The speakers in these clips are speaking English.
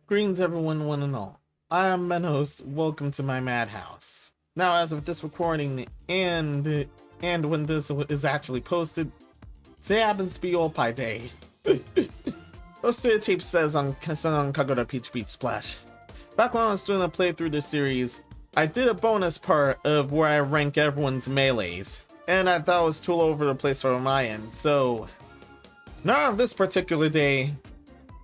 Greetings everyone, one and all. I am Menos, welcome to my Madhouse. Now as of this recording, and when this is actually posted, today happens to be Oppai Day. Those stereotypes says on Senran Kagura Peach Beach Splash. Back when I was doing a playthrough of this series, I did a bonus part of where I rank everyone's melees, and I thought it was too all over the place from my end, so now on this particular day,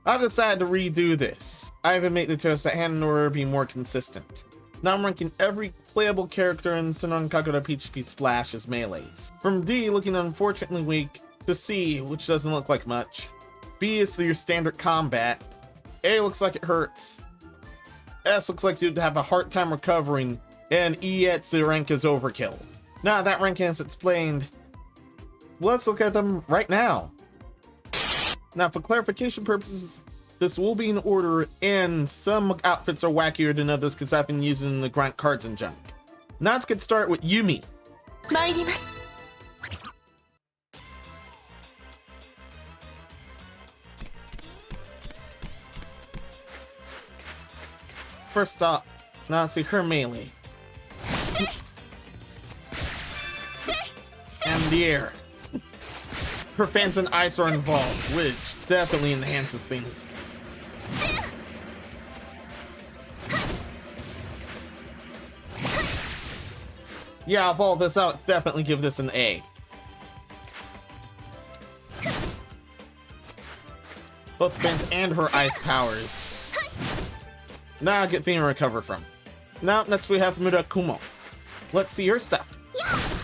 I've decided to redo this. I even made the choice that hand in order be more consistent. Now I'm ranking every playable character in Senran Kagura Peach Beach Splash as melees. From D looking unfortunately weak, to C, which doesn't look like much. B is your standard combat. A looks like it hurts. S looks like you'd have a hard time recovering. And E at the rank is overkill. Now that ranking is explained, let's look at them right now. Now, for clarification purposes, this will be in order, and some outfits are wackier than others because I've been using the grunt cards and junk. Now let's get started with Yumi. First up, now let's see her melee. And the air. Her fans and ice are involved, which definitely enhances things. Yeah, of all this out, definitely give this an A. Both fans and her ice powers. Now a good thing to recover from. Now, next we have Murakumo. Let's see her stuff.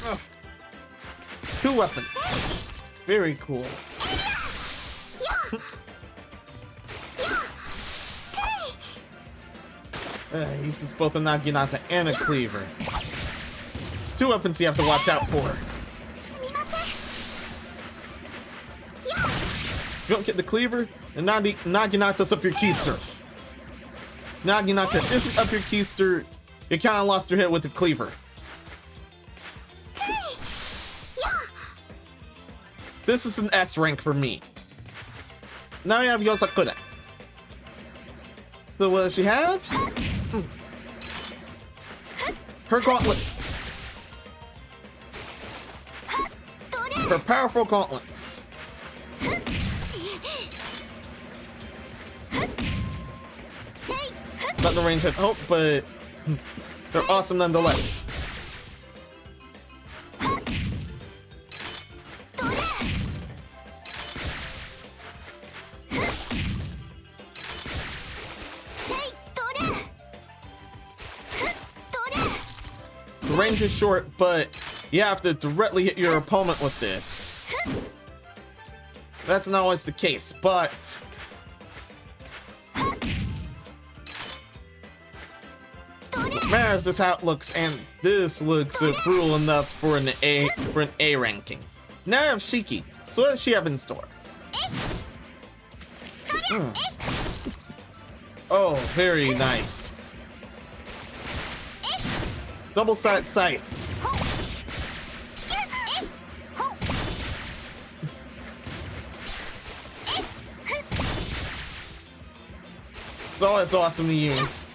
Ugh. 2 weapons. Very cool. Uses both a Naginata and a cleaver. It's 2 weapons you have to watch out for. If you don't get the cleaver, the Naginata's up your keister. Naginata isn't up your keister, you kinda lost your hit with the cleaver. This is an S rank for me. Now we have Yosakura. So what does she have? Her gauntlets. Her powerful gauntlets. Not the range of hope, but they're awesome nonetheless. The range is short, but you have to directly hit your opponent with this. That's not always the case, but matters is how it looks, and this looks brutal enough for an A ranking. Now I have Shiki. So what does she have in store? Oh, very nice. Double-sided scythe. It's always awesome to use.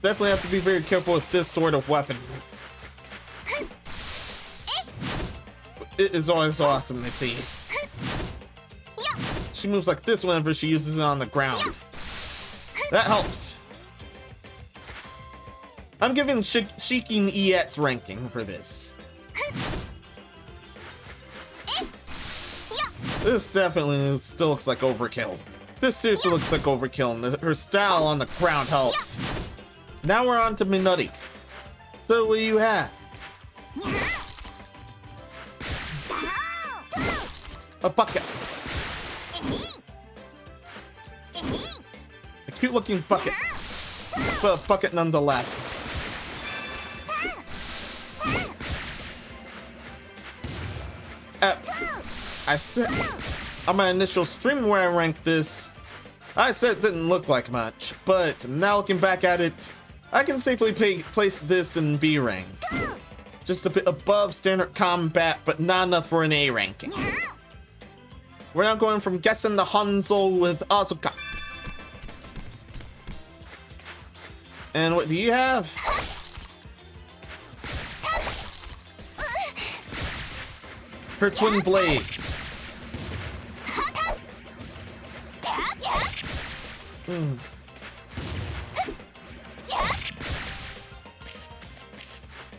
Definitely have to be very careful with this sort of weapon. It is always awesome to see. She moves like this whenever she uses it on the ground. That helps. I'm giving Shiki an EX ranking for this. This definitely still looks like overkill. This seriously looks like overkill, and her style on the ground helps. Now we're on to Minori. So what do you have? A bucket. A cute looking bucket. But a bucket nonetheless. I said on my initial stream where I ranked this, I said it didn't look like much, but now looking back at it, I can safely place this in B rank. Just a bit above standard combat, but not enough for an A ranking. We're now going from Gessen to Hanzo with Asuka. And what do you have? Her twin blades.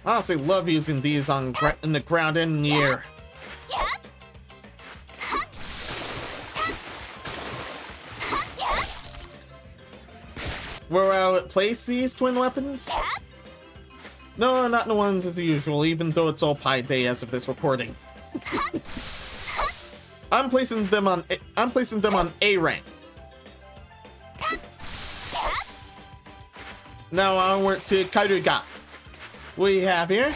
I honestly love using these on in the ground and in the air. Where I would place these twin weapons? No, not the ones as usual, even though it's Oppai Day as of this recording. I'm placing them on A rank. Now onward to Kagura. What do you have here?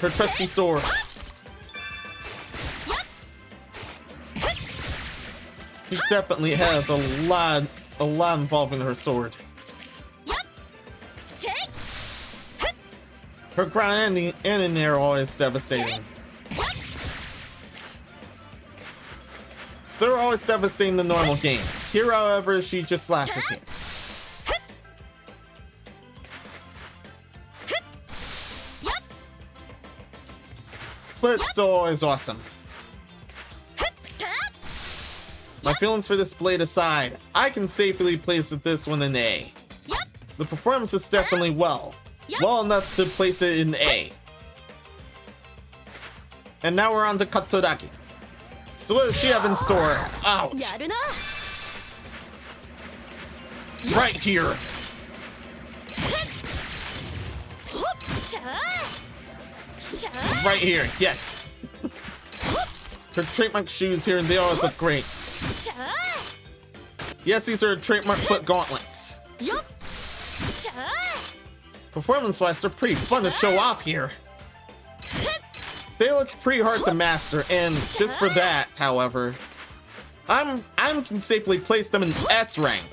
Her trusty sword. She definitely has a lot involved in her sword. Her ground and in air are always devastating. They're always devastating the normal games. Here, however, she just slashes here. But it's still always awesome. My feelings for this blade aside, I can safely place this one in A. The performance is definitely well enough to place it in A. And now we're on to Katsuragi. So what does she have in store? Ouch! Right here! Right here, yes! Her trademark shoes here, and they always look great. Yes, these are trademark foot gauntlets. Performance-wise, they're pretty fun to show off here. They look pretty hard to master, and just for that, however, I can safely place them in S rank.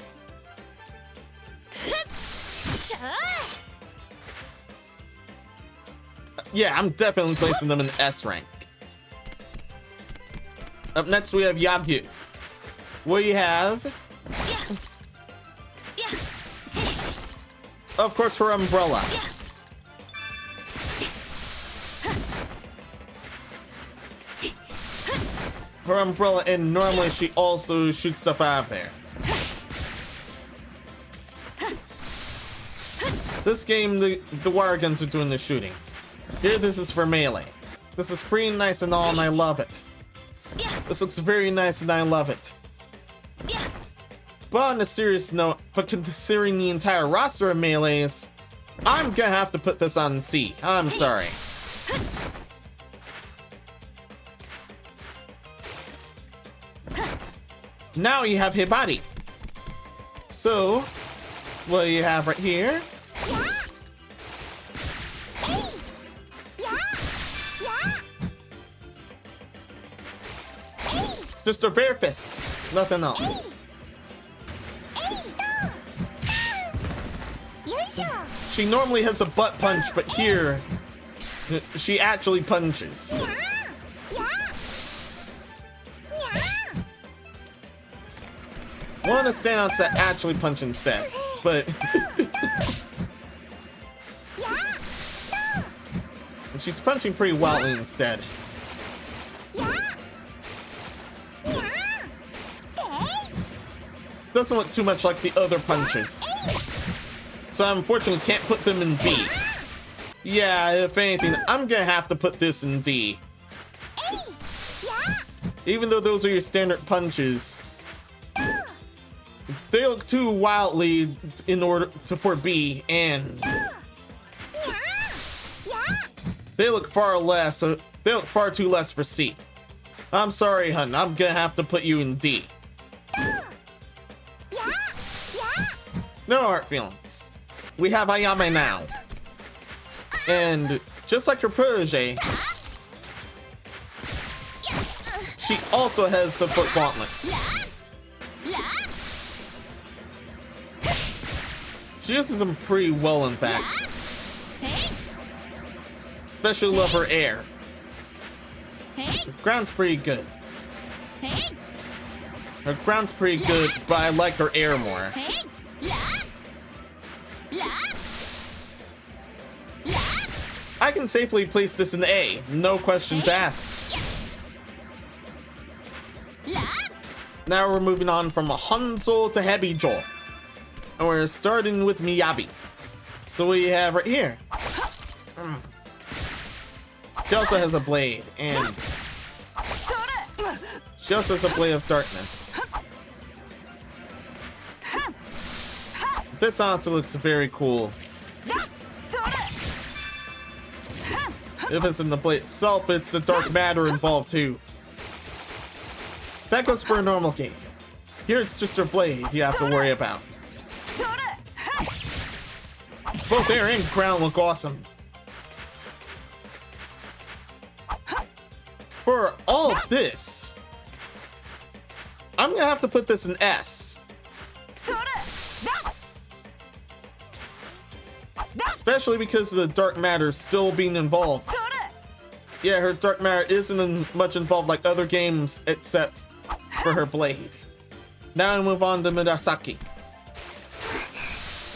Yeah, I'm definitely placing them in S rank. Up next, we have Yagyu. What do you have? Of course, her umbrella. Her umbrella, and normally she also shoots stuff out of there. This game, the wire guns are doing the shooting. Here, this is for melee. This is pretty nice and all, and I love it. This looks very nice and I love it. But on a serious note, considering the entire roster of melees, I'm gonna have to put this on C. I'm sorry. Now you have Hibari. So, what do you have right here? Just her bare fists, nothing else. She normally has a butt punch, but here, she actually punches. One of the standouts that actually punch instead, but she's punching pretty wildly instead. Doesn't look too much like the other punches, so I unfortunately can't put them in B. Yeah, if anything, I'm gonna have to put this in D. Even though those are your standard punches, they look too wildly in order for B, and they look far less. They look far too less for C. I'm sorry, hun. I'm gonna have to put you in D. No hard feelings. We have Ayame now. And just like her protege, she also has support gauntlets. She uses them pretty well, in fact. Especially love her air. Her ground's pretty good. Her ground's pretty good, but I like her air more. I can safely place this in A, no questions asked. Now we're moving on from Hanzo to Heavy Joel. And we're starting with Miyabi. So we have right here. She also has a blade, and she also has a blade of darkness. This honestly looks very cool. If it's in the blade itself, it's the dark matter involved too. That goes for a normal game. Here it's just her blade you have to worry about. Both air and ground look awesome. For all this, I'm gonna have to put this in S. Especially because of the dark matter still being involved. Yeah, her dark matter isn't much involved like other games except for her blade. Now I move on to Murasaki.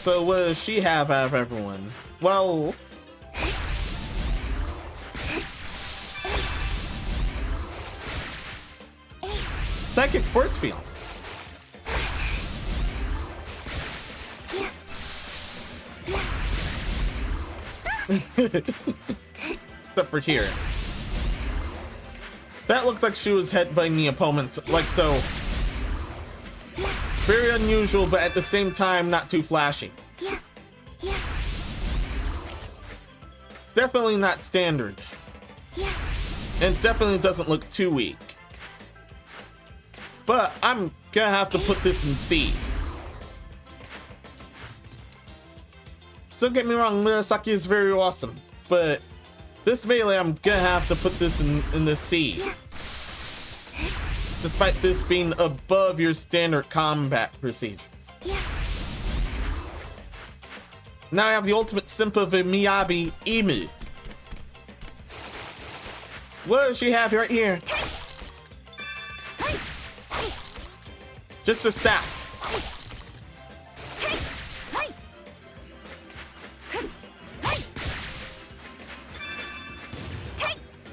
So what does she have out of everyone? Well, psychic force field. Except for here. That looked like she was headbutting the opponent, like so. Very unusual, but at the same time, not too flashy. Definitely not standard. And definitely doesn't look too weak. But I'm gonna have to put this in C. Don't get me wrong, Murasaki is very awesome, but this melee, I'm gonna have to put this in the C. Despite this being above your standard combat procedures. Now I have the ultimate simp of a Miyabi, Emu. What does she have right here? Just her staff.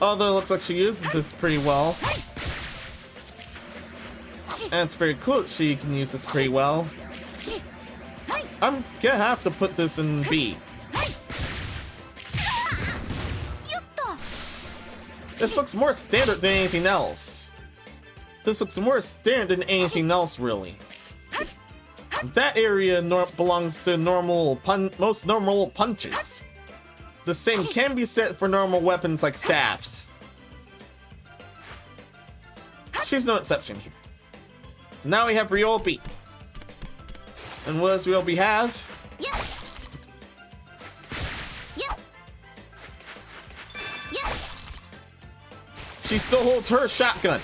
Although it looks like she uses this pretty well. And it's very cool that she can use this pretty well. I'm gonna have to put this in B. This looks more standard than anything else. This looks more standard than anything else, really. That area belongs to most normal punches. The same can be said for normal weapons like staffs. She's no exception here. Now we have Ryobi. And what does Ryobi have? She still holds her shotgun.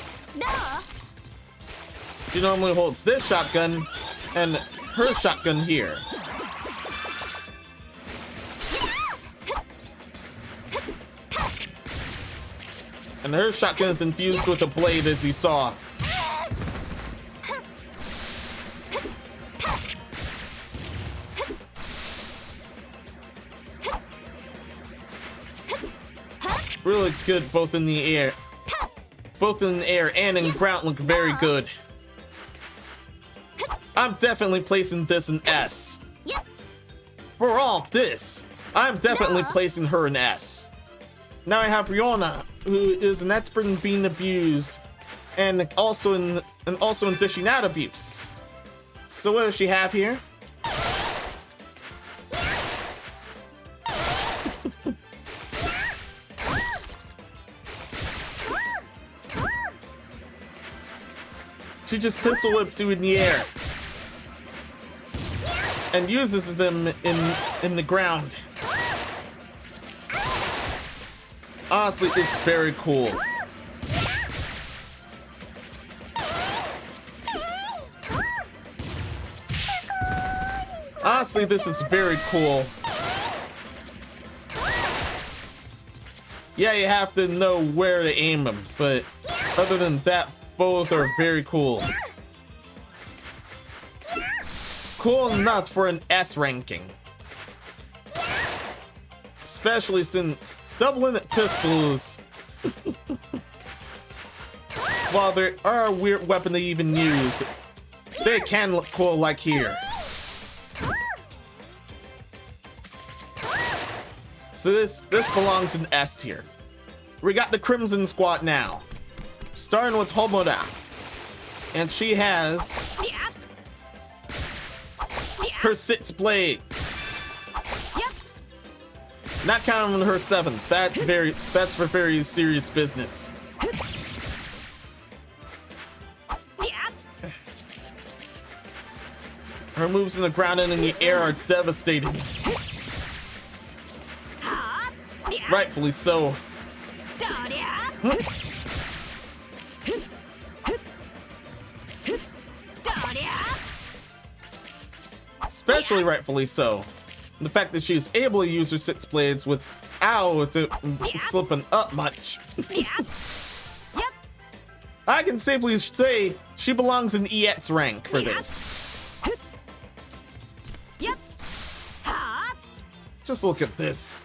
She normally holds this shotgun and her shotgun here. And her shotgun is infused with a blade, as you saw. Really good both in the air. Both in the air and in ground look very good. I'm definitely placing this in S. For all this, I'm definitely placing her in S. Now I have Riona, who is an expert in being abused, and also in dishing out abuse. So what does she have here? She just pistol whips you in the air and uses them in the ground. Honestly, it's very cool. Honestly, this is very cool. Yeah, you have to know where to aim them, but other than that, both are very cool. Cool enough for an S ranking. Especially since double-ended pistols, while there are a weird weapon to even use, they can look cool like here. So this belongs in S tier. We got the Crimson Squad now, starting with Homoda, and she has her 6 blades. Not counting her 7th. That's for very serious business. Her moves in the ground and in the air are devastating. Rightfully so. Especially rightfully so. The fact that she is able to use her 6 blades without slipping up much. I can safely say she belongs in EX rank for this. Just look at this.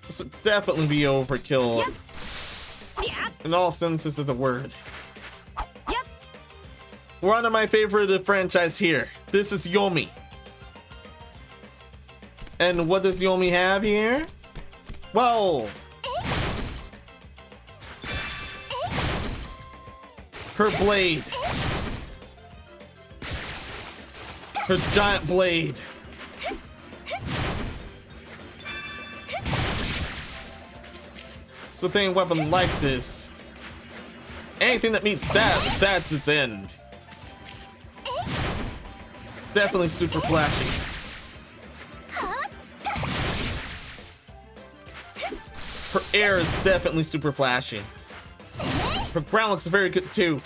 This would definitely be overkill in all senses of the word. We're on to my favorite of the franchise here. This is Yomi. And what does Yomi have here? Well, her blade. Her giant blade. So think a weapon like this, anything that meets that, that's its end. It's definitely super flashy. Her air is definitely super flashy. Her ground looks very good too.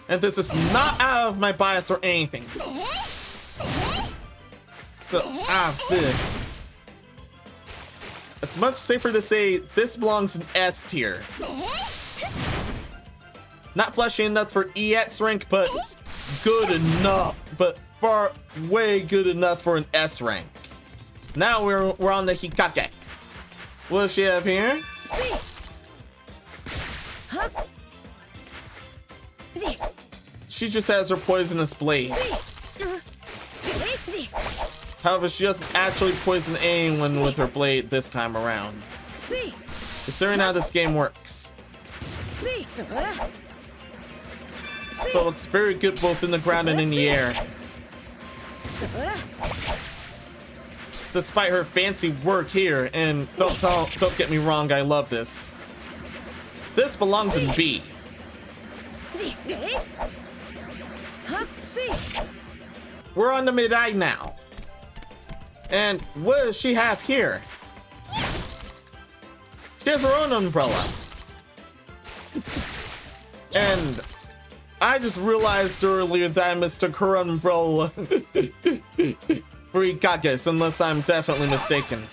And this is not out of my bias or anything. So out of this, it's much safer to say this belongs in S tier. Not flashy enough for EX rank, but good enough. But far way good enough for an S rank. Now we're on the Hikage. What does she have here? She just has her poisonous blade. However, she doesn't actually poison anyone with her blade this time around. Considering how this game works. But looks very good both in the ground and in the air. Despite her fancy work here, and don't get me wrong, I love this. This belongs in B. We're on the Mirai now. And what does she have here? She has her own umbrella. And I just realized earlier that I mistook her umbrella for Ikage's, unless I'm definitely mistaken.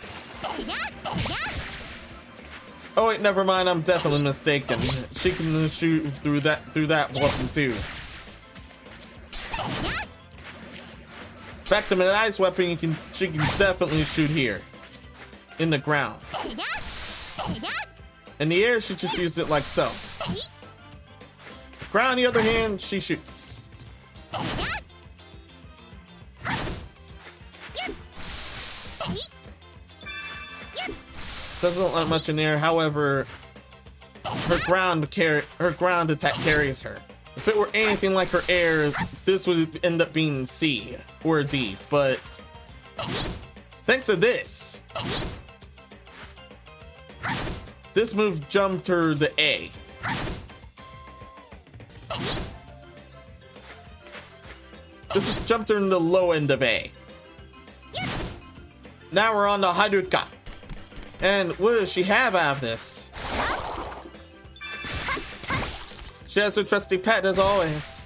Oh wait, never mind, I'm definitely mistaken. She can shoot through that weapon too. Back to Madhouse weapon, she can definitely shoot here. In the ground. In the air, she just uses it like so. Ground, on the other hand, she shoots. Doesn't look like much in the air, however, her ground attack carries her. If it were anything like her air, this would end up being C or D, but thanks to this move jumped her to A. This has jumped her in the low end of A. Now we're on the Haruka. And what does she have out of this? She has her trusty pet as always.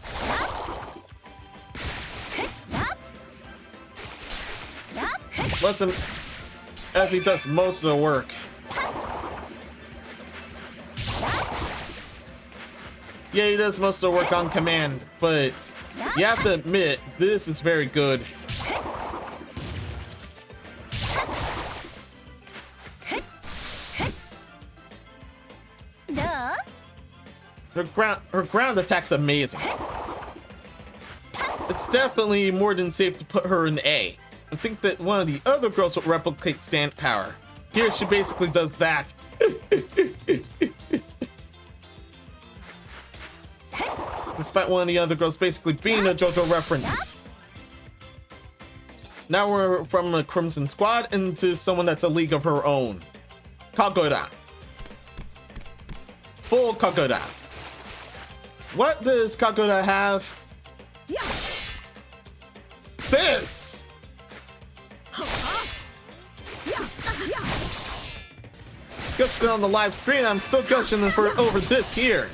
Lets him, as he does most of the work. Yeah, he does most of the work on command, but you have to admit, this is very good. Her ground attack's amazing. It's definitely more than safe to put her in A. I think that one of the other girls will replicate stand power. Here she basically does that. Despite one of the other girls basically being a JoJo reference. Now we're from a Crimson Squad into someone that's a league of her own. Kagura. Full Kagura. What does Kagura have? This! Gushing on the live stream, I'm still gushing for over this here.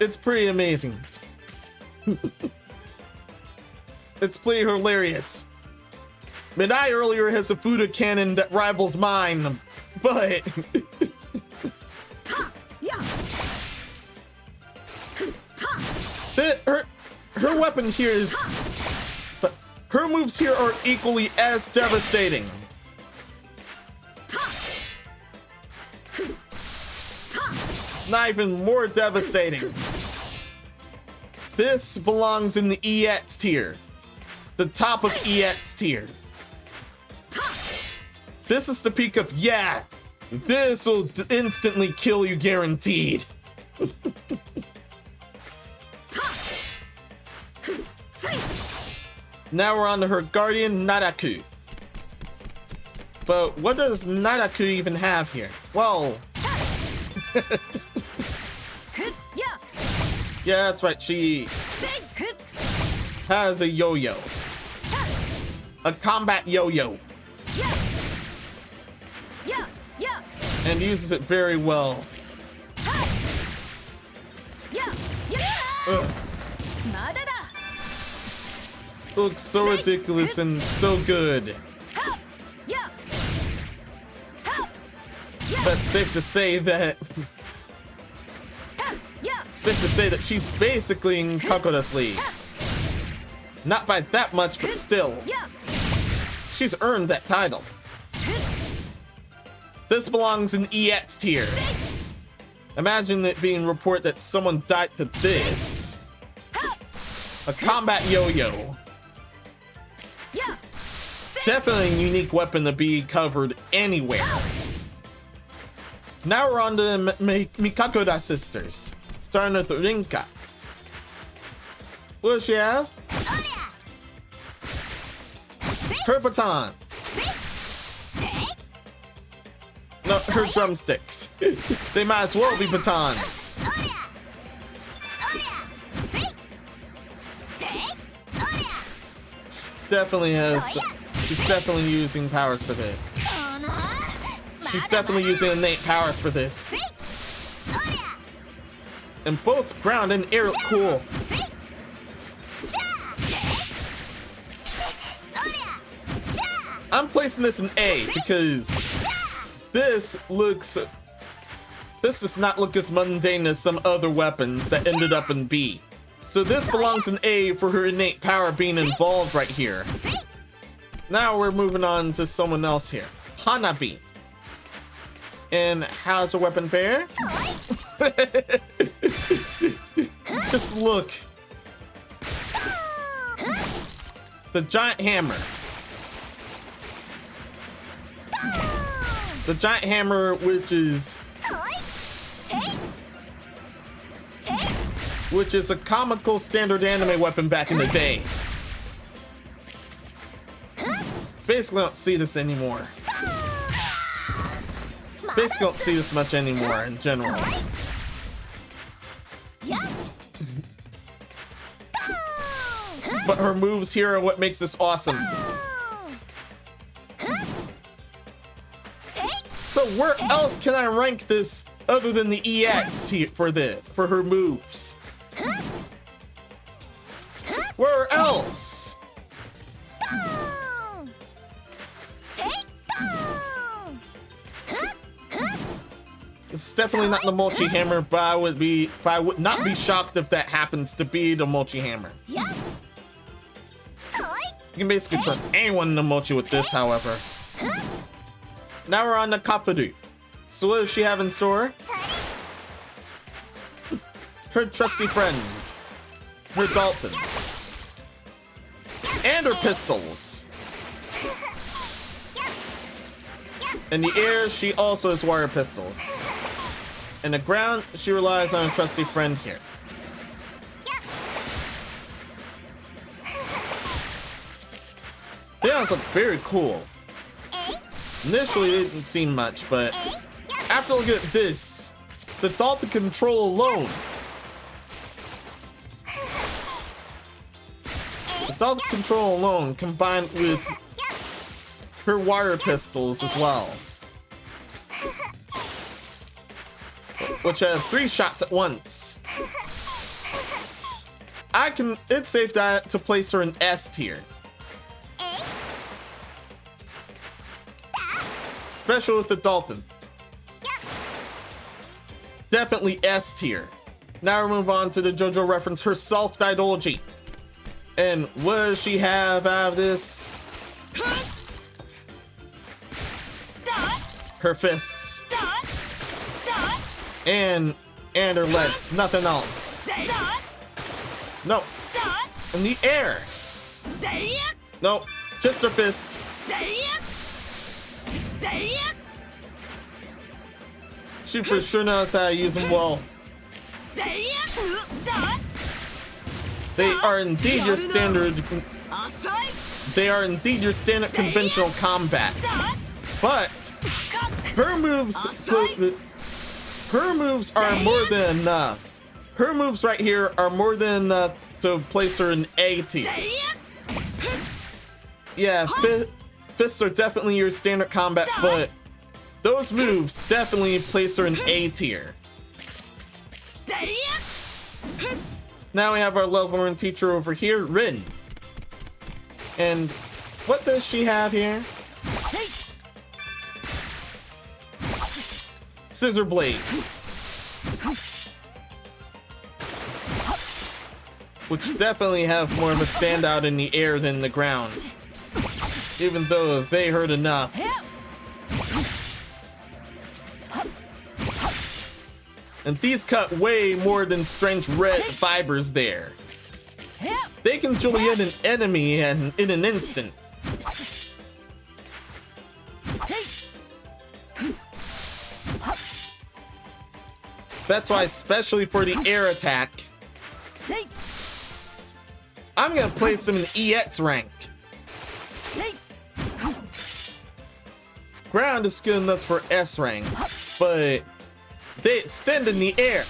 It's pretty amazing. It's pretty hilarious. Midai earlier has a Fuda cannon that rivals mine, but her weapon here is, but her moves here are equally as devastating. Not even more devastating. This belongs in the EX tier. The top of EX tier. This is the peak of, yeah, this will instantly kill you guaranteed. Now we're on to her guardian, Naraku. But what does Naraku even have here? Well, yeah, that's right, she has a yo-yo. A combat yo-yo. And uses it very well. Ugh. Looks so ridiculous and so good. But safe to say that she's basically in Kagura's league. Not by that much, but still. She's earned that title. This belongs in EX tier. Imagine it being reported that someone died to this. A combat yo-yo. Definitely a unique weapon to be covered anywhere. Now we're on to the Mikakura sisters. Starting with Rinka. What does she have? Her batons. No, her drumsticks. They might as well be batons. Definitely has. She's definitely using powers for this. She's definitely using innate powers for this. And both ground and air look cool. I'm placing this in A because this does not look as mundane as some other weapons that ended up in B. So this belongs in A for her innate power being involved right here. Now we're moving on to someone else here. Hanabi. And how's her weapon fare? Just look. The giant hammer. The giant hammer, which is a comical standard anime weapon back in the day. Basically, I don't see this anymore. Basically don't see this much anymore in general. But her moves here are what makes this awesome. So where else can I rank this other than the EX here for her moves? Where else? This is definitely not the Mochi Hammer, but I would not be shocked if that happens to be the Mochi Hammer. You can basically turn anyone into Mochi with this, however. Now we're on the Kafaru. So what does she have in store? Her trusty friend, her dolphin, and her pistols. In the air, she also has wire pistols. In the ground, she relies on her trusty friend here. They also look very cool. Initially, it didn't seem much, but after looking at this, the dolphin control alone. The dolphin control alone, combined with her wire pistols as well, which have 3 shots at once. It's safe to place her in S tier. Especially with the dolphin. Definitely S tier. Now we move on to the JoJo reference, her self-idology. And what does she have out of this? Her fists. And her legs. Nothing else. No. In the air. No. Just her fist. She for sure knows how to use them well. They are indeed your standard. They are indeed your standard conventional combat. But her moves are more than enough. Her moves right here are more than enough to place her in A tier. Yeah, fists are definitely your standard combat, but those moves definitely place her in A tier. Now we have our level 1 teacher over here, Rin. And what does she have here? Scissor blades. Which definitely have more of a standout in the air than the ground. Even though they hurt enough. And these cut way more than strange red fibers there. They can juliet an enemy in an instant. That's why, especially for the air attack, I'm gonna place them in EX rank. Ground is good enough for S rank, but they extend in the air.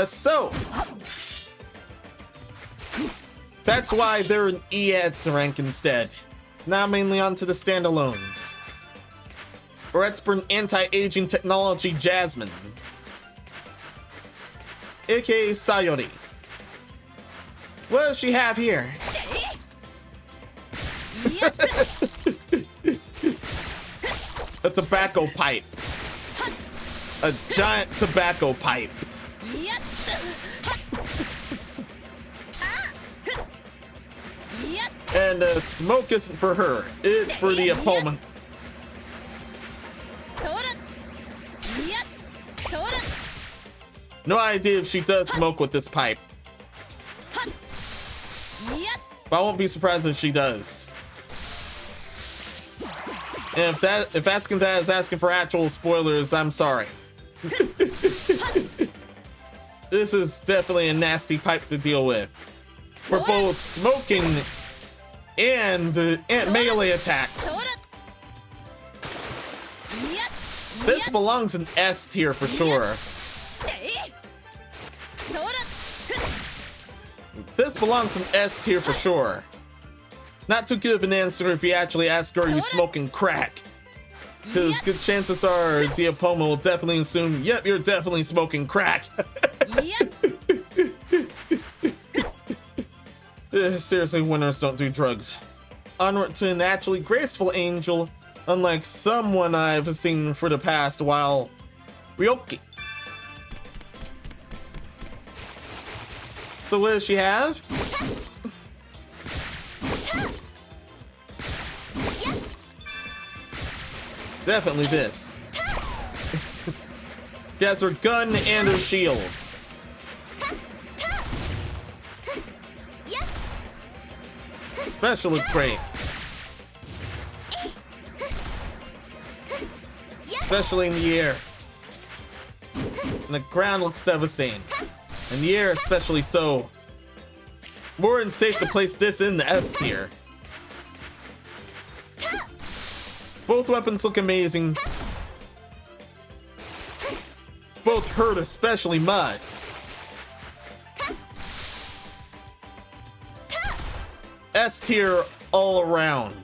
So that's why they're in EX rank instead. Now mainly onto the standalones. We're expert in anti-aging technology, Jasmine, aka Sayori. What does she have here? A tobacco pipe. A giant tobacco pipe. And smoke isn't for her, it's for the opponent. No idea if she does smoke with this pipe. But I won't be surprised if she does. And if asking that is asking for actual spoilers, I'm sorry. This is definitely a nasty pipe to deal with. For both smoking and melee attacks. This belongs in S tier for sure. This belongs in S tier for sure. Not too good of an answer if you actually ask her, are you smoking crack? Because good chances are the Oppai will definitely assume, yep, you're definitely smoking crack. Seriously, winners don't do drugs. Onward to a naturally graceful angel, unlike someone I've seen for the past while. Ryoki. So what does she have? Definitely this. She has her gun and her shield. Special look great. Especially in the air. And the ground looks devastating. In the air especially so. More than safe to place this in the S tier. Both weapons look amazing. Both hurt, especially Mud. S tier all around.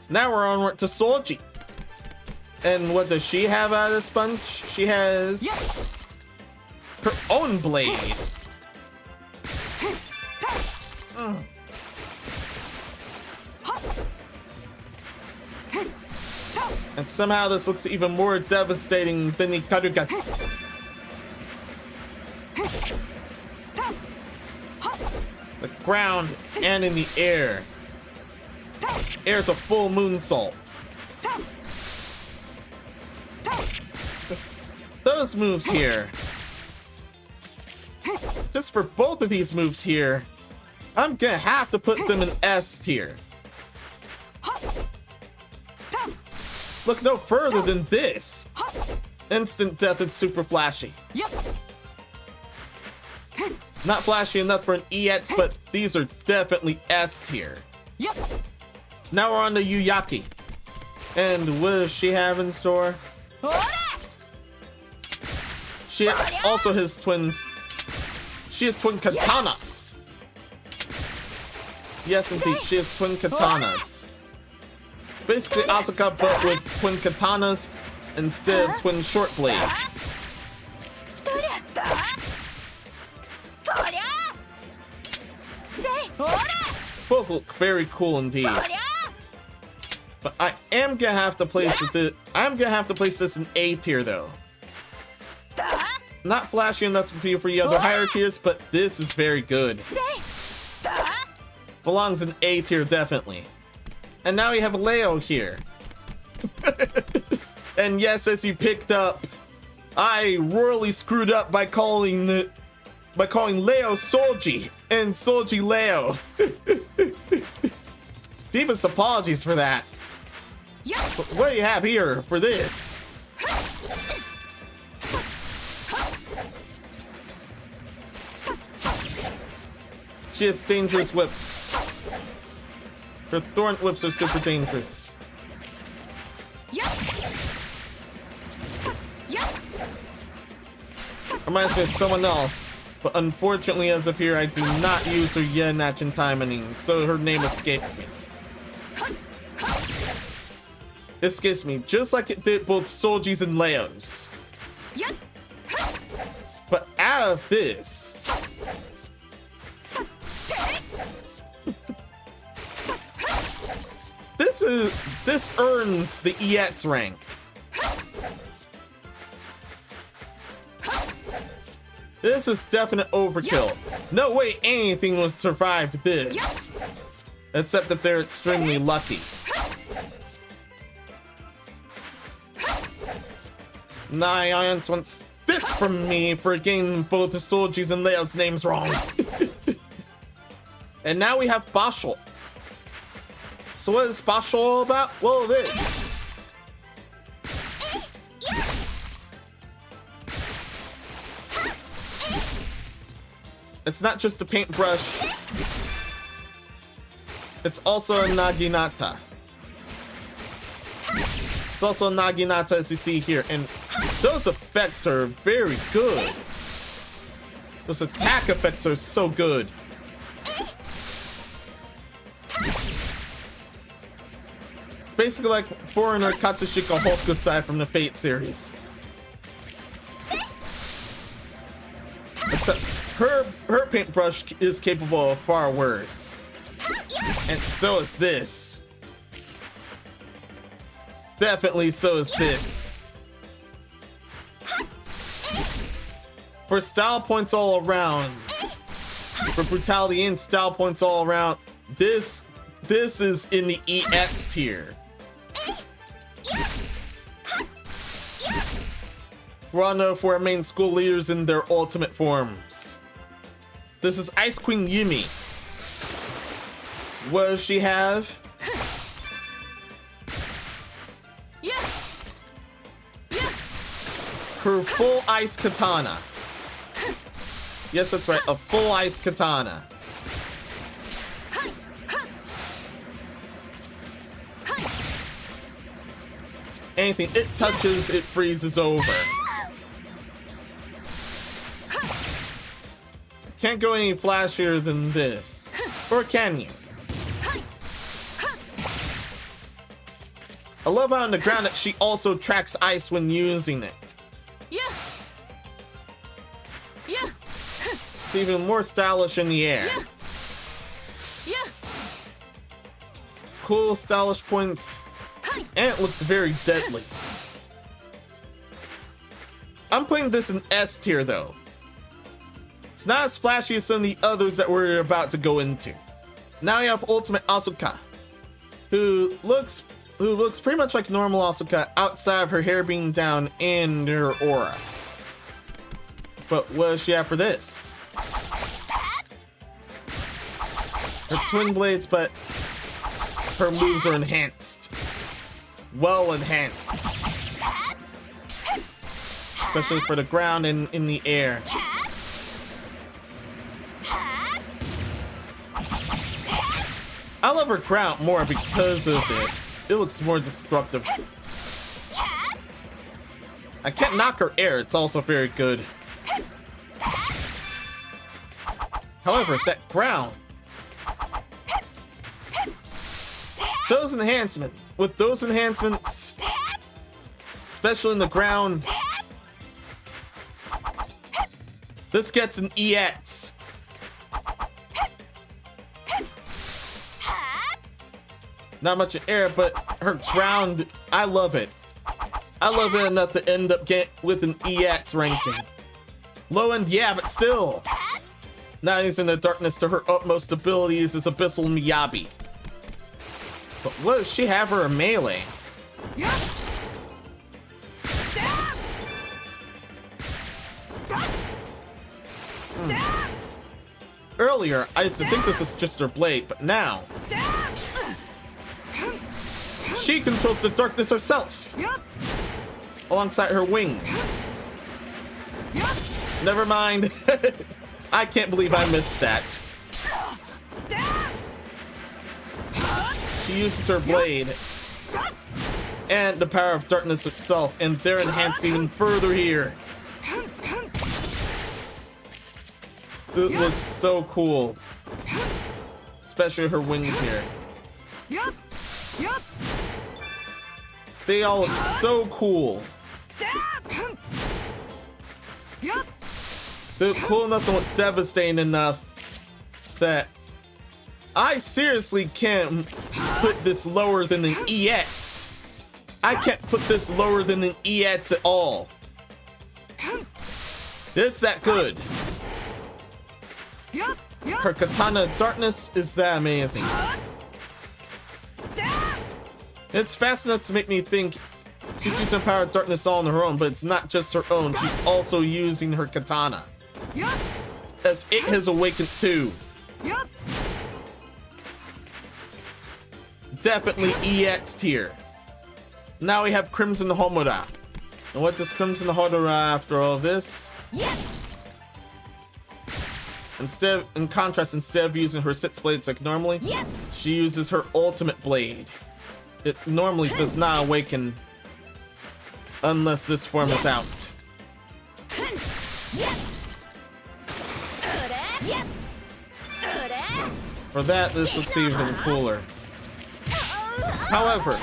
Now we're onward to Soji. And what does she have out of this bunch? She has her own blade. And somehow this looks even more devastating than the Karugas. The ground and in the air. Air's a full moonsault. Those moves here. Just for both of these moves here, I'm gonna have to put them in S tier. Look no further than this. Instant death and super flashy. Not flashy enough for an EX, but these are definitely S tier. Now we're on to Yuyaki. And what does she have in store? She also has twins. She has twin katanas. Yes, indeed, she has twin katanas. Basically Asuka, but with twin katanas instead of twin short blades. Both look very cool indeed. But I am gonna have to place this in A tier though. Not flashy enough for the other higher tiers, but this is very good. Belongs in A tier definitely. And now we have Leo here. And yes, as you picked up, I royally screwed up by calling Leo Soji and Soji Leo. Deepest apologies for that. But what do you have here for this? She has dangerous whips. Her thorn whips are super dangerous. Reminds me of someone else, but unfortunately as of here I do not use her Yenachin timing, so her name escapes me. Escapes me, just like it did both Soji's and Leo's. But out of this, this earns the EX rank. This is definite overkill. No way anything would survive this. Except if they're extremely lucky. Naiance wants this from me for getting both the Soji's and Leo's names wrong. And now we have Bashal. So what is Bashal all about? Well, this. It's not just a paintbrush. It's also a naginata. It's also a naginata, as you see here. And those effects are very good. Those attack effects are so good. Basically like foreigner Katsushika Hokusai from the Fate series. Except her paintbrush is capable of far worse. And so is this. Definitely so is this. For style points all around, for brutality and style points all around, this is in the EX tier. We're on the for our main school leaders in their ultimate forms. This is Ice Queen Yumi. What does she have? Her full ice katana. Yes, that's right, a full ice katana. Anything it touches, it freezes over. Can't go any flashier than this. Or can you? I love how on the ground that she also tracks ice when using it. It's even more stylish in the air. Cool stylish points. And it looks very deadly. I'm putting this in S tier though. It's not as flashy as some of the others that we're about to go into. Now we have Ultimate Asuka, who looks pretty much like normal Asuka outside of her hair being down and her aura. But what does she have for this? Her twin blades, but her moves are enhanced. Well enhanced. Especially for the ground and in the air. I love her ground more because of this. It looks more destructive. I can't knock her air, it's also very good. However, that ground. Those enhancements, especially in the ground, this gets an EX. Not much in air, but her ground, I love it. I love it enough to end up with an EX ranking. Low end, yeah, but still. Not using the darkness to her utmost abilities is Abyssal Miyabi. But what does she have for a melee? Earlier, I used to think this was just her blade, but now she controls the darkness herself, alongside her wings. Never mind. I can't believe I missed that. She uses her blade and the power of darkness itself, and they're enhanced even further here. It looks so cool, especially her wings here. They all look so cool. They're cool enough to look devastating enough that I seriously can't put this lower than an EX. I can't put this lower than an EX at all. It's that good. Her katana darkness is that amazing. It's fast enough to make me think she's using power of darkness all on her own, but it's not just her own. She's also using her katana, as it has awakened too. Definitely EX tier. Now we have Crimson Homura. And what does Crimson Homura after all this? In contrast, instead of using her 6 blades like normally, she uses her ultimate blade. It normally does not awaken unless this form is out. For that, this looks even cooler. However,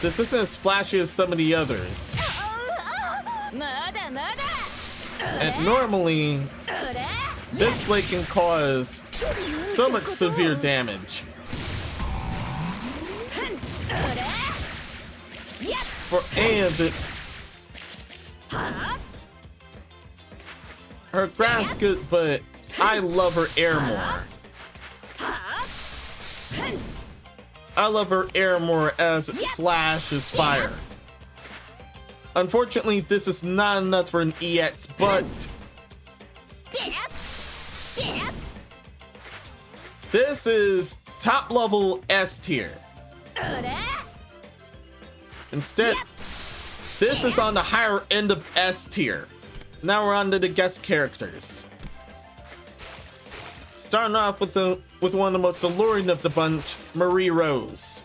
this isn't as flashy as some of the others. And normally, this blade can cause so much severe damage. And her ground's good, but I love her air more. I love her air more as it slashes fire. Unfortunately, this is not enough for an EX, but this is top level S tier. Instead, this is on the higher end of S tier. Now we're on to the guest characters. Starting off with one of the most alluring of the bunch, Marie Rose.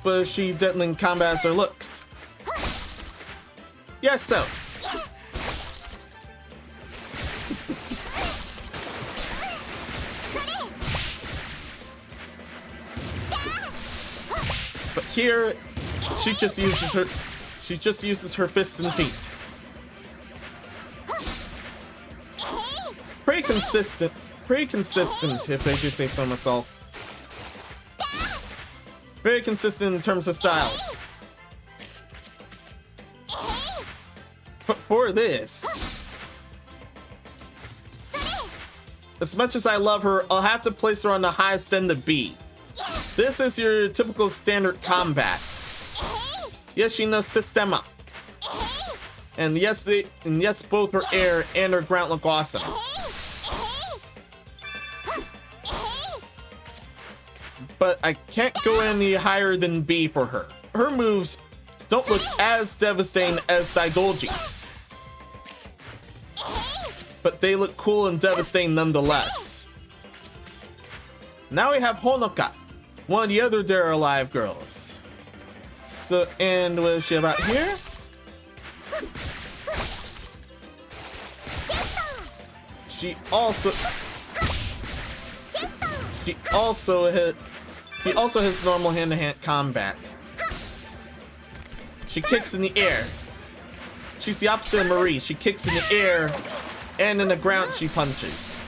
But she deadly in combat as her looks. Yes, so. But here, she just uses her fists and feet. Pretty consistent if I do say so myself. Very consistent in terms of style. But for this, as much as I love her, I'll have to place her on the highest end of B. This is your typical standard combat. Yes, she knows Sistema. And yes, both her air and her ground look awesome. But I can't go any higher than B for her. Her moves don't look as devastating as Daidolji's, but they look cool and devastating nonetheless. Now we have Honoka, one of the other Dare Alive girls. So, and what is she about here? He also has normal hand-to-hand combat. She kicks in the air. She's the opposite of Marie. She kicks in the air, and in the ground she punches.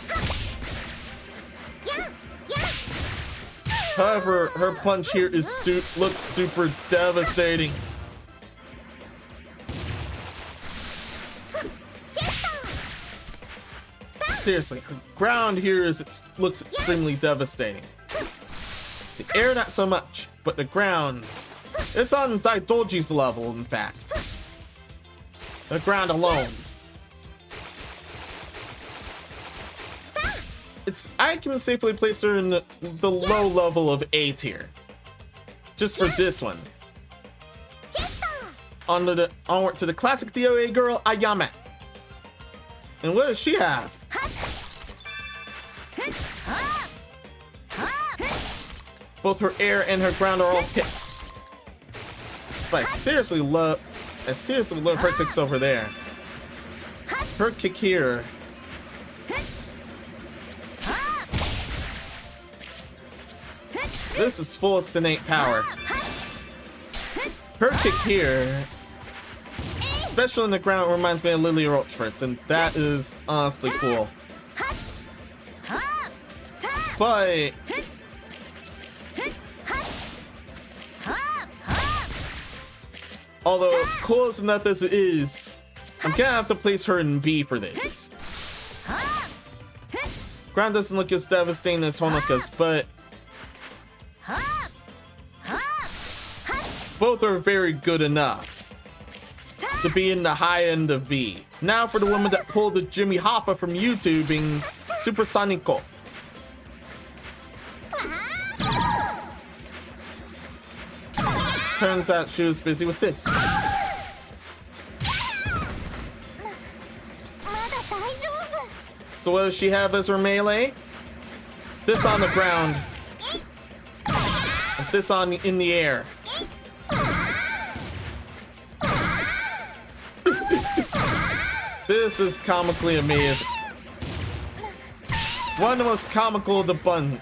However, her punch here looks super devastating. Seriously, her ground here looks extremely devastating. The air not so much, but the ground, it's on Daidolji's level, in fact. The ground alone. I can safely place her in the low level of A tier. Just for this one. Onward to the classic DOA girl, Ayame. And what does she have? Both her air and her ground are all kicks. But I seriously love her kicks over there. Her kick here. This is fullest innate power. Her kick here, especially in the ground, reminds me of Lily Rochford's, and that is honestly cool. But although cool as enough as it is, I'm gonna have to place her in B for this. Ground doesn't look as devastating as Honoka's, but both are very good enough to be in the high end of B. Now for the woman that pulled the Jimmy Hoffa from YouTube being Super Sonico. Turns out she was busy with this. So what does she have as her melee? This on the ground. And this in the air. This is comically amazing. One of the most comical of the bunch.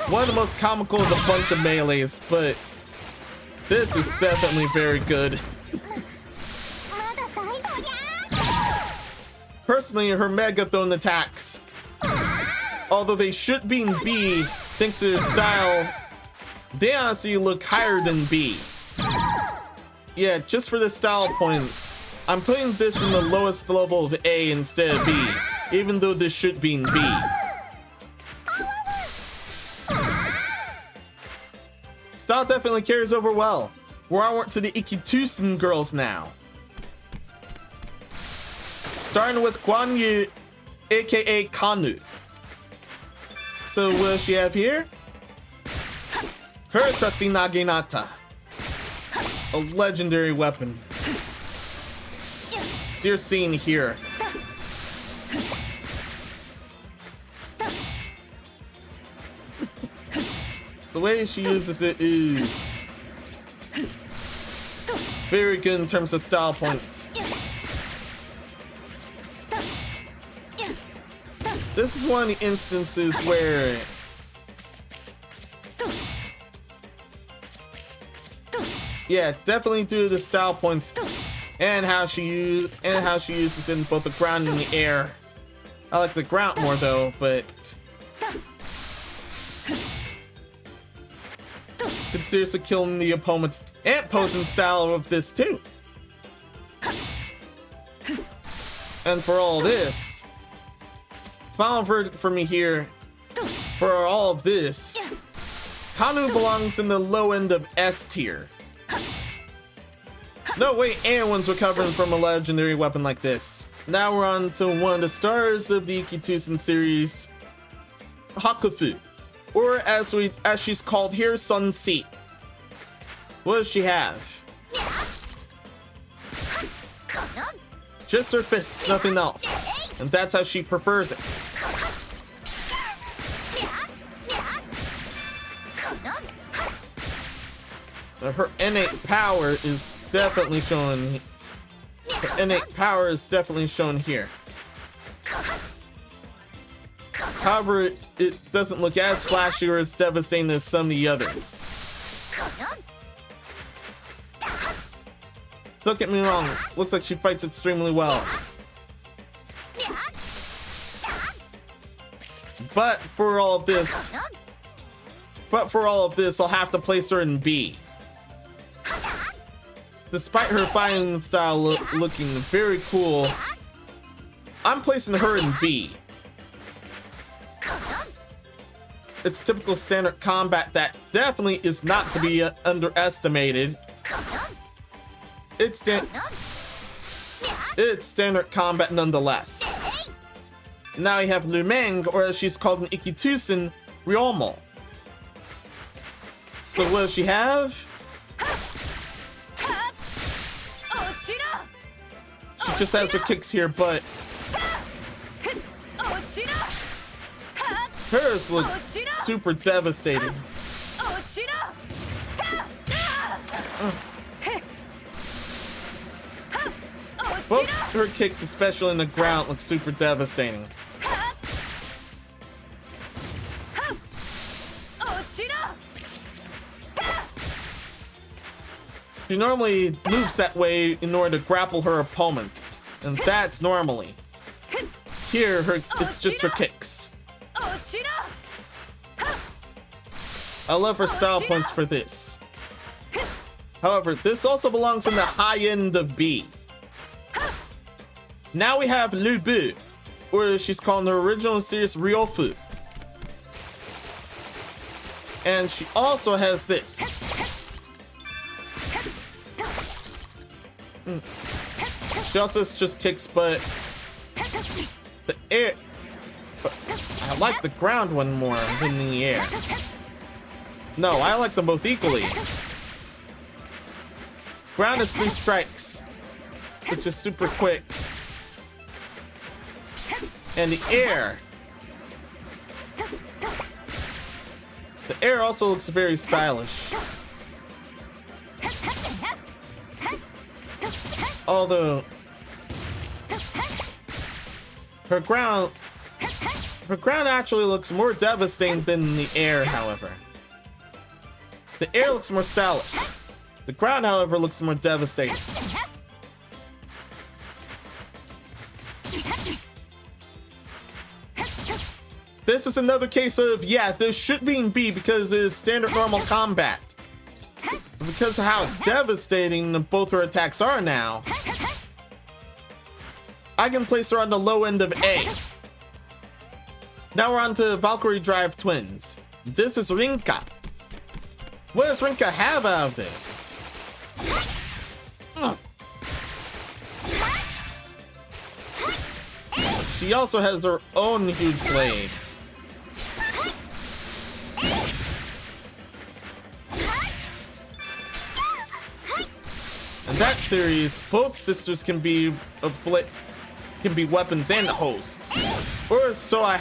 One of the most comical of the bunch of melees, but this is definitely very good. Personally, her Megathon attacks, although they should be in B, thanks to their style, they honestly look higher than B. Yeah, just for the style points, I'm putting this in the lowest level of A instead of B, even though this should be in B. Style definitely carries over well. We're onward to the Ikitusen girls now. Starting with Guan Yu, aka Kanu. So what does she have here? Her trusty Naginata. A legendary weapon. So you're seeing here. The way she uses it is very good in terms of style points. This is one of the instances where yeah, definitely due to the style points and how she uses it in both the ground and the air. I like the ground more though, but could seriously kill the opponent and posing style of this too. And for all this, final verdict for me here, for all of this, Kanu belongs in the low end of S tier. No way anyone's recovering from a legendary weapon like this. Now we're on to one of the stars of the Ikitusen series, Hakufu, or as she's called here, Sun Si. What does she have? Just her fists, nothing else. And that's how she prefers it. Her innate power is definitely shown. Her innate power is definitely shown here. However, it doesn't look as flashy or as devastating as some of the others. Don't get me wrong, looks like she fights extremely well. But for all of this, I'll have to place her in B. Despite her fighting style looking very cool, I'm placing her in B. It's typical standard combat that definitely is not to be underestimated. It's standard combat nonetheless. Now we have Lumeng, or as she's called in Ikitusen, Ryomo. So what does she have? She just has her kicks here, but hers look super devastating. Both her kicks, especially in the ground, look super devastating. She normally moves that way in order to grapple her opponent, and that's normally. Here, it's just her kicks. I love her style points for this. However, this also belongs in the high end of B. Now we have Lu Bu, or she's called the original series Ryofu. And she also has this. She also has just kicks, but the air. But I like the ground one more than the air. No, I like them both equally. Ground is 3 strikes, which is super quick. And the air. The air also looks very stylish. Although Her ground actually looks more devastating than the air, however. The air looks more stylish. The ground, however, looks more devastating. This is another case of, yeah, this should be in B because it is standard normal combat. Because of how devastating both her attacks are now, I can place her on the low end of A. Now we're on to Valkyrie Drive Twins. This is Rinka. What does Rinka have out of this? She also has her own huge blade. In that series, both sisters can be weapons and hosts, or so I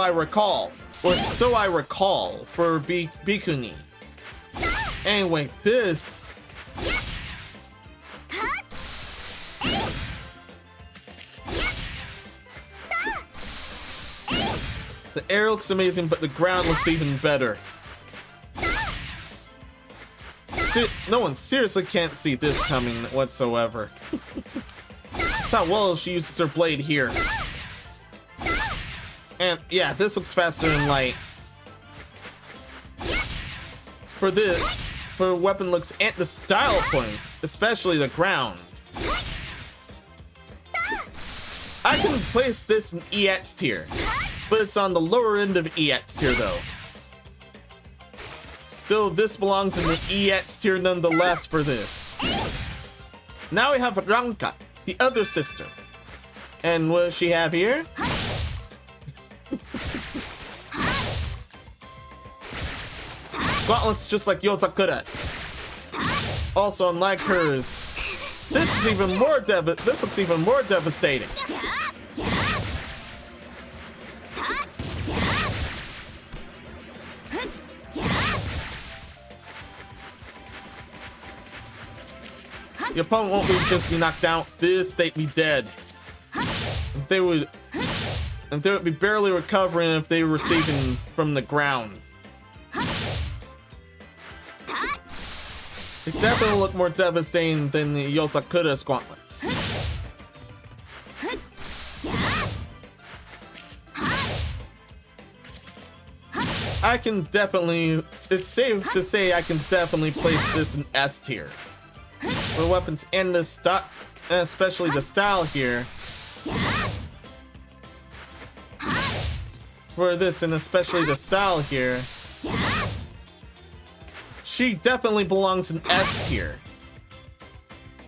recall for Bikuni. Anyway, this. The air looks amazing, but the ground looks even better. No one seriously can't see this coming whatsoever. That's how well she uses her blade here. And yeah, this looks faster in light. For weapon looks and the style points, especially the ground. I can place this in EX tier, but it's on the lower end of EX tier though. Still, this belongs in the EX tier nonetheless for this. Now we have Ranka, the other sister. And what does she have here? Gauntlets just like Yozakura. Also, unlike hers, this looks even more devastating. The opponent won't just be knocked out, they'd be dead. They would be barely recovering if they were receiving from the ground. It definitely look more devastating than the Yosakura's gauntlets. It's safe to say I can definitely place this in S tier. For weapons and the style, especially the style here. For this and especially the style here, she definitely belongs in S tier.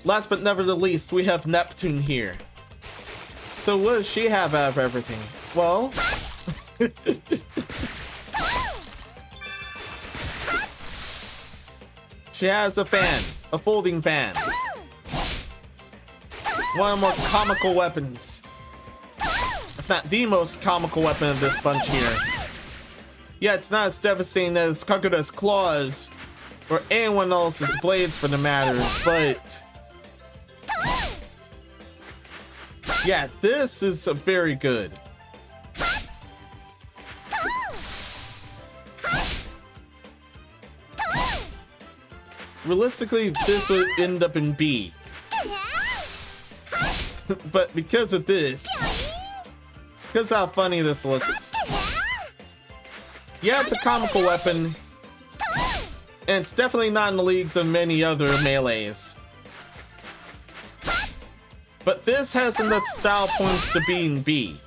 Last but never the least, we have Neptune here. So what does she have out of everything? Well, she has a fan. A folding fan. One of the more comical weapons. If not the most comical weapon of this bunch here. Yeah, it's not as devastating as Kagura's claws or anyone else's blades for the matter, but yeah, this is very good. Realistically, this would end up in B. But because of this, because how funny this looks. Yeah, it's a comical weapon. And it's definitely not in the leagues of many other melees. But this has enough style points to be in B.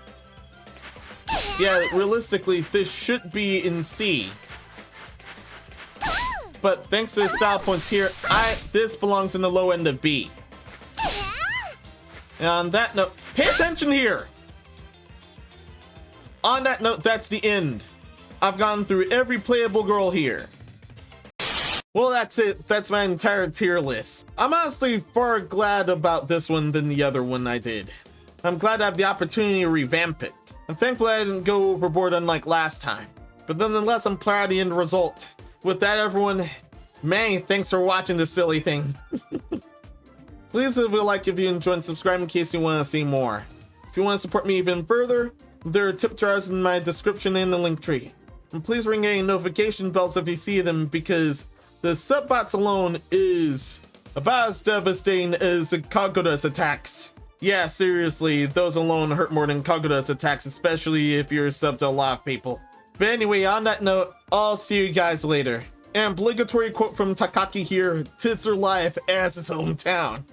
Yeah, realistically, this should be in C. But thanks to the style points here, this belongs in the low end of B. And on that note, pay attention here! On that note, that's the end. I've gone through every playable girl here. Well, that's it. That's my entire tier list. I'm honestly far glad about this one than the other one I did. I'm glad I have the opportunity to revamp it. I'm thankful I didn't go overboard unlike last time. But nonetheless, I'm proud of the end result. With that, everyone, many thanks for watching this silly thing. Please leave a like if you enjoyed and subscribe in case you want to see more. you want to support me even further, there are tip jars in my description and the link tree. And please ring any notification bells if you see them, because the subbots alone is about as devastating as Kagura's attacks. Yeah, seriously, those alone hurt more than Kagura's attacks, especially if you're sub to a lot of people. But anyway, on that note, I'll see you guys later. An obligatory quote from Takaki here: "Tits are life as his hometown."